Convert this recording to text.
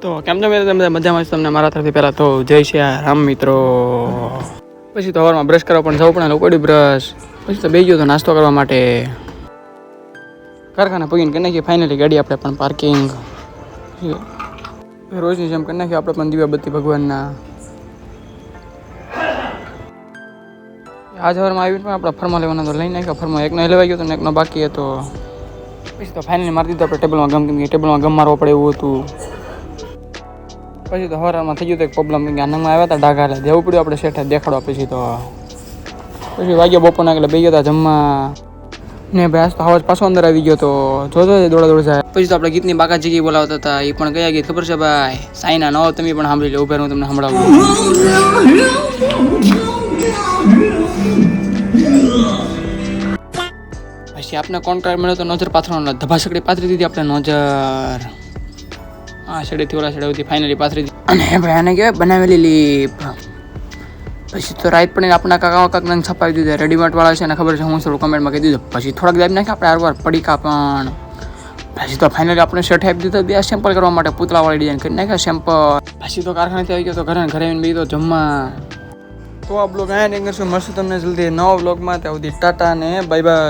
તો કેમ છો મિત્રો, તમે મજામાં છો? તમને મારા તરફથી પહેલાં તો જય શ્રી રામ મિત્રો. પછી તો સવારમાં બ્રશ કરવા પણ જવું પડે, લોકોડી બ્રશ. પછી તો બેસી ગયો તો નાસ્તો કરવા માટે. કારખાના પગીને કરી નાખીએ ફાઇનલી ગાડી આપણે પણ પાર્કિંગ. રોજની જેમ કરી નાખીએ આપણે પણ દીવાબત્તી ભગવાનના. આજ સવારમાં આવીને પણ આપણે ફરમા લેવાના તો લઈ નાખ્યા. ફરમા એકનો લેવાઈ ગયો હતો ને એકનો બાકી હતો. પછી તો ફાઇનલી મારી દીધો આપણે ટેબલમાં ગમ, કેમ કે ટેબલમાં ગમ મારવો પડે એવું હતું. પછી તો હવારમાં થઈ ગયું તો એક પ્રોબ્લેમ, કે આનંદમાં આવ્યા હતા ડાઘા, એટલે દેવું પડ્યું આપણે શેઠે દેખાડવા. પછી વાગ્યા બપોરના એટલે બે ગયા હતા જમવા ને ભાઈ. આજ તો આવાજ પાછો અંદર આવી ગયો તો જોતો દોડા દોડ જાય. પછી તો આપણે ગીતની બાકા જગ્યાએ બોલાવતા હતા. એ પણ કયા ગીત ખબર છે ભાઈ? સાઈના નો. તમે પણ સાંભળી લો, ઉભા હું તમને સંભળાવું. પછી આપણે કોન્ટ્રાક્ટ મળ્યો તો નજર પાથરવાનો, ધબાસકડી પાથરી દીધી આપણે નજર. આ છેડેથી ઓલા છેડે સુધી ફાઇનલી પાથરી દીધી. અને ભાઈ આને કહેવાય બનાવેલી લીપ. પછી તો રાઈટ પણ આપણા કાકાને છપાવી દીધા. રેડીમેડ વાળા છે ને ખબર છે, હું થોડું કમેન્ટમાં કહી દીધું. પછી થોડાક દાબ નાખ્યા આપણે આરવાર પડીકા પણ. પછી તો ફાઇનલી આપણે શર્ટ આપી દીધો બે સેમ્પલ કરવા માટે, પૂતળાવાળી ડિઝાઇન કરી નાખ્યા સેમ્પલ. પછી તો કારખાનેથી આવી ગયો તો ઘરે આવીને બેસી તો જમવા. તો આ બ્લોગ અહીંયા નહીં કરશું, મળશું તમને જલ્દી નવા બ્લોગમાં. ત્યાં સુધી ટાટા ને બાય બાય.